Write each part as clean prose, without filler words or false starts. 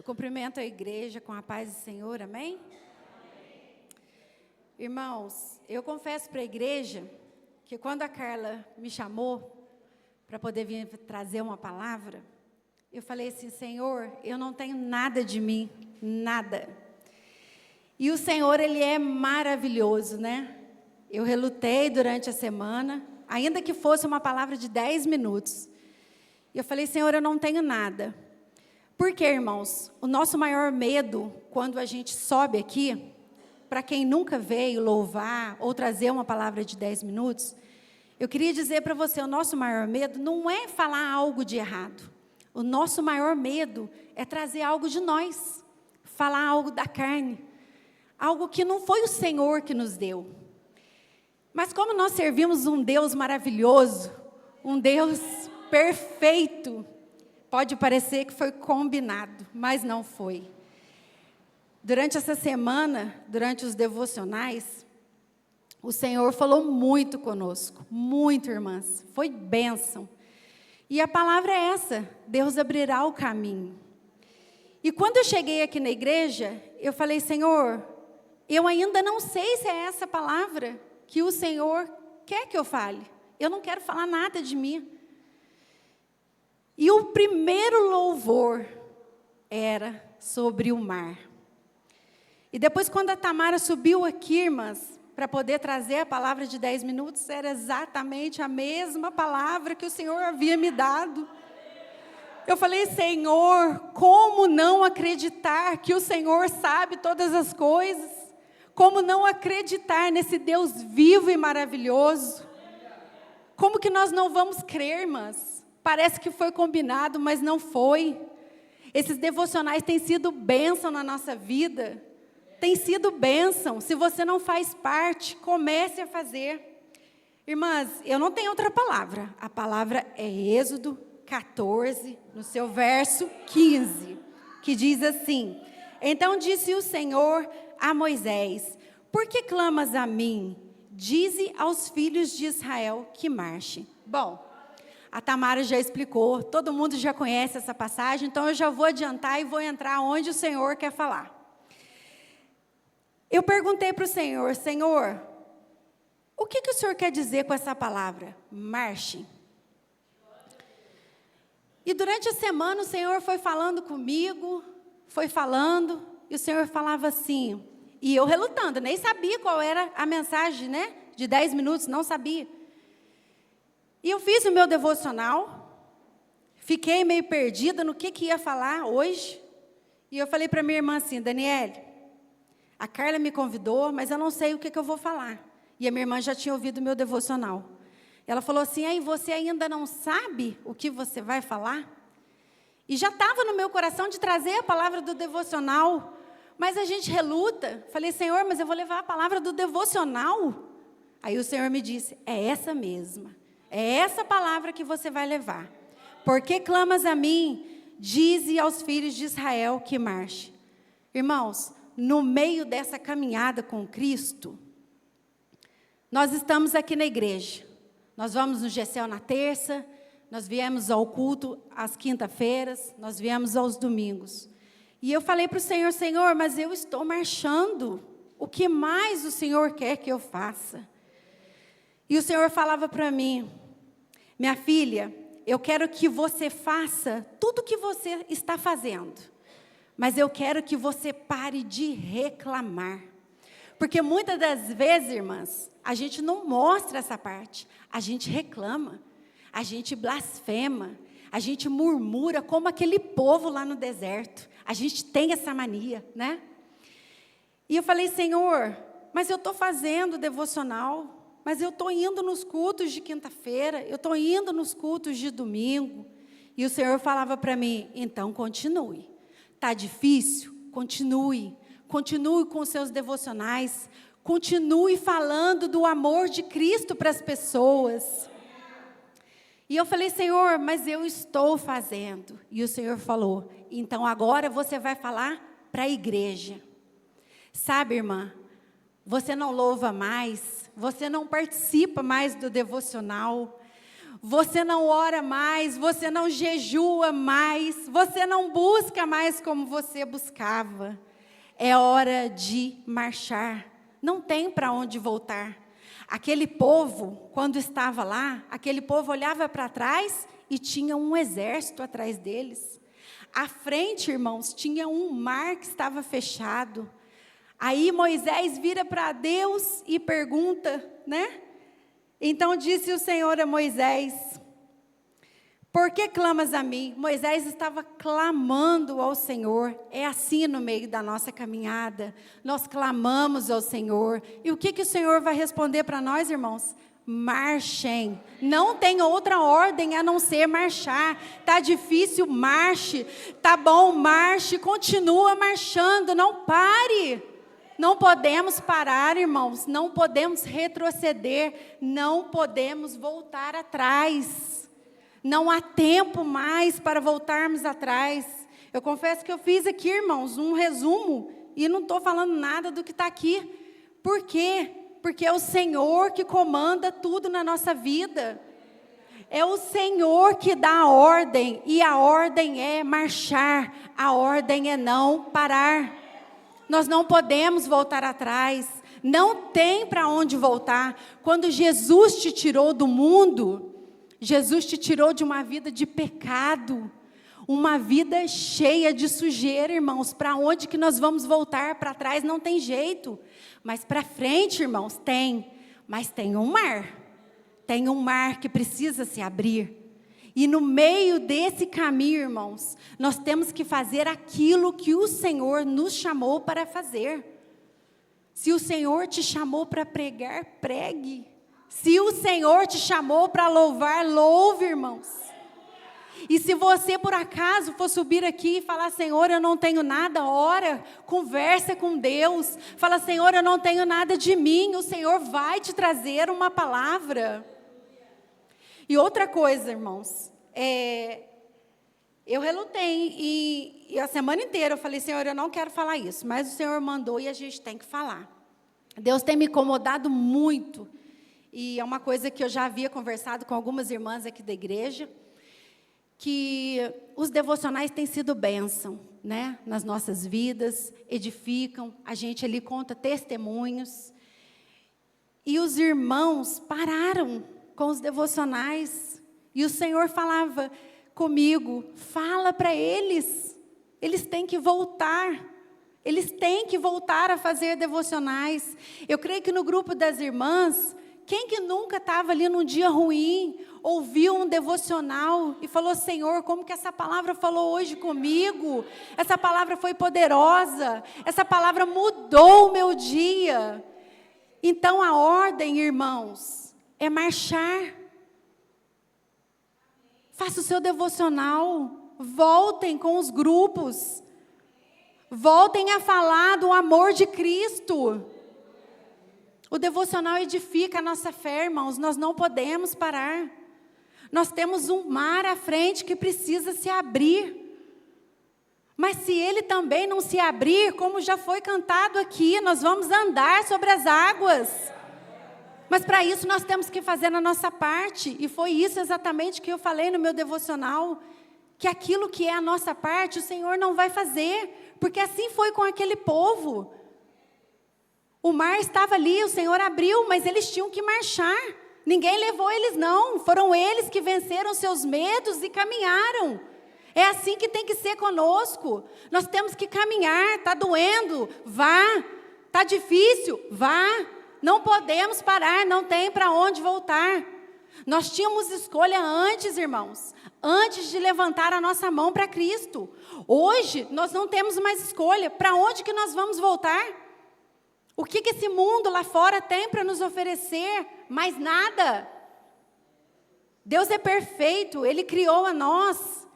Eu cumprimento a igreja com a paz do Senhor, amém? Irmãos, eu confesso para a igreja que quando a Carla me chamou para poder vir trazer uma palavra, eu falei assim, Senhor, eu não tenho nada de mim, nada. E o Senhor, Ele é maravilhoso, né? Eu relutei durante a semana, ainda que fosse uma palavra de 10 minutos. E eu falei, Senhor, eu não tenho nada. Porque, irmãos, o nosso maior medo, quando a gente sobe aqui, para quem nunca veio louvar ou trazer uma palavra de 10 minutos, eu queria dizer para você, o nosso maior medo não é falar algo de errado. O nosso maior medo é trazer algo de nós, falar algo da carne, algo que não foi o Senhor que nos deu. Mas como nós servimos um Deus maravilhoso, um Deus perfeito, pode parecer que foi combinado, mas não foi. Durante essa semana, durante os devocionais, o Senhor falou muito conosco, muito, irmãs, foi bênção. E a palavra é essa, Deus abrirá o caminho. E quando eu cheguei aqui na igreja, eu falei, Senhor, eu ainda não sei se é essa palavra que o Senhor quer que eu fale. Eu não quero falar nada de mim. E o primeiro louvor era sobre o mar. E depois, quando a Tamara subiu aqui, irmãs, para poder trazer a palavra de 10 minutos, era exatamente a mesma palavra que o Senhor havia me dado. Eu falei, Senhor, como não acreditar que o Senhor sabe todas as coisas? Como não acreditar nesse Deus vivo e maravilhoso? Como que nós não vamos crer, irmãs? Parece que foi combinado, mas não foi. Esses devocionais têm sido bênção na nossa vida. Tem sido bênção. Se você não faz parte, comece a fazer. Irmãs, eu não tenho outra palavra. A palavra é Êxodo 14, no seu verso 15, que diz assim, então disse o Senhor a Moisés, por que clamas a mim? Dize aos filhos de Israel que marchem. Bom, a Tamara já explicou, todo mundo já conhece essa passagem, então eu já vou adiantar e vou entrar onde o Senhor quer falar. Eu perguntei para o Senhor, Senhor, o que o Senhor quer dizer com essa palavra? Marche. E durante a semana o Senhor foi falando comigo, foi falando, e o Senhor falava assim, e eu relutando, nem sabia qual era a mensagem, né? De 10 minutos, não sabia. E eu fiz o meu devocional, fiquei meio perdida no que ia falar hoje, e eu falei para minha irmã assim, Daniele, a Carla me convidou, mas eu não sei o que eu vou falar. E a minha irmã já tinha ouvido o meu devocional. Ela falou assim, aí você ainda não sabe o que você vai falar? E já estava no meu coração de trazer a palavra do devocional, mas a gente reluta. Falei, Senhor, mas eu vou levar a palavra do devocional? Aí o Senhor me disse, é essa mesma. É essa palavra que você vai levar. Por que clamas a mim? Dize aos filhos de Israel que marche. Irmãos, no meio dessa caminhada com Cristo, nós estamos aqui na igreja. Nós vamos no GCL na terça, nós viemos ao culto às quinta-feiras, nós viemos aos domingos. E eu falei para o Senhor, Senhor, mas eu estou marchando. O que mais o Senhor quer que eu faça? E o Senhor falava para mim, minha filha, eu quero que você faça tudo o que você está fazendo. Mas eu quero que você pare de reclamar. Porque muitas das vezes, irmãs, a gente não mostra essa parte. A gente reclama, a gente blasfema, a gente murmura como aquele povo lá no deserto. A gente tem essa mania, né? E eu falei, Senhor, mas eu estou fazendo devocional. Mas eu estou indo nos cultos de quinta-feira, eu estou indo nos cultos de domingo. E o Senhor falava para mim, então continue. Está difícil? Continue. Continue com os seus devocionais. Continue falando do amor de Cristo para as pessoas. E eu falei, Senhor, mas eu estou fazendo. E o Senhor falou, então agora você vai falar para a igreja. Sabe, irmã, você não louva mais, você não participa mais do devocional, você não ora mais, você não jejua mais, você não busca mais como você buscava. É hora de marchar, não tem para onde voltar. Aquele povo, quando estava lá, aquele povo olhava para trás e tinha um exército atrás deles. À frente, irmãos, tinha um mar que estava fechado. Aí Moisés vira para Deus e pergunta, né? Então disse o Senhor a Moisés: por que clamas a mim? Moisés estava clamando ao Senhor. É assim no meio da nossa caminhada. Nós clamamos ao Senhor. E o que o Senhor vai responder para nós, irmãos? Marchem. Não tem outra ordem a não ser marchar. Tá difícil, marche. Tá bom, marche. Continua marchando, não pare. Não podemos parar, irmãos. Não podemos retroceder. Não podemos voltar atrás. Não há tempo mais para voltarmos atrás. Eu confesso que eu fiz aqui, irmãos, um resumo e não estou falando nada do que está aqui. Por quê? Porque é o Senhor que comanda tudo na nossa vida. É o Senhor que dá a ordem, e a ordem é marchar, a ordem é não parar. Nós não podemos voltar atrás, não tem para onde voltar. Quando Jesus te tirou do mundo, Jesus te tirou de uma vida de pecado, uma vida cheia de sujeira, irmãos. Para onde que nós vamos voltar? Para trás não tem jeito, mas para frente, irmãos, tem. Mas tem um mar que precisa se abrir. E no meio desse caminho, irmãos, nós temos que fazer aquilo que o Senhor nos chamou para fazer. Se o Senhor te chamou para pregar, pregue. Se o Senhor te chamou para louvar, louve, irmãos. E se você, por acaso, for subir aqui e falar: Senhor, eu não tenho nada, ora, conversa com Deus. Fala: Senhor, eu não tenho nada de mim. O Senhor vai te trazer uma palavra. E outra coisa, irmãos, eu relutei e a semana inteira eu falei: Senhor, eu não quero falar isso, mas o Senhor mandou e a gente tem que falar. Deus tem me incomodado muito. E é uma coisa que eu já havia conversado com algumas irmãs aqui da igreja, que os devocionais têm sido bênção, né? Nas nossas vidas, edificam, a gente ali conta testemunhos. E os irmãos pararam com os devocionais, e o Senhor falava comigo: fala para eles têm que voltar. Eles têm que voltar a fazer devocionais. Eu creio que no grupo das irmãs, quem que nunca estava ali num dia ruim, ouviu um devocional e falou: Senhor, como que essa palavra falou hoje comigo? Essa palavra foi poderosa, essa palavra mudou o meu dia. Então a ordem, irmãos, é marchar. Faça o seu devocional, voltem com os grupos, voltem a falar do amor de Cristo. O devocional edifica a nossa fé, irmãos. Nós não podemos parar. Nós temos um mar à frente que precisa se abrir. Mas se ele também não se abrir, como já foi cantado aqui, nós vamos andar sobre as águas. Mas para isso nós temos que fazer a nossa parte. E foi isso exatamente que eu falei no meu devocional. Que aquilo que é a nossa parte, o Senhor não vai fazer. Porque assim foi com aquele povo. O mar estava ali, o Senhor abriu, mas eles tinham que marchar. Ninguém levou eles não, foram eles que venceram seus medos e caminharam. É assim que tem que ser conosco. Nós temos que caminhar. Está doendo? Vá. Está difícil? Vá. Não podemos parar, não tem para onde voltar. Nós tínhamos escolha antes, irmãos, antes de levantar a nossa mão para Cristo. Hoje, nós não temos mais escolha. Para onde que nós vamos voltar? O que esse mundo lá fora tem para nos oferecer? Mais nada. Deus é perfeito, Ele criou a nós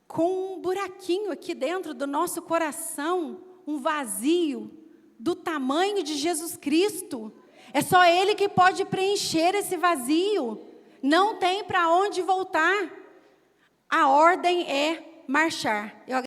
com um buraquinho aqui dentro do nosso coração, um vazio do tamanho de Jesus Cristo. É só Ele que pode preencher esse vazio. Não tem para onde voltar. A ordem é marchar.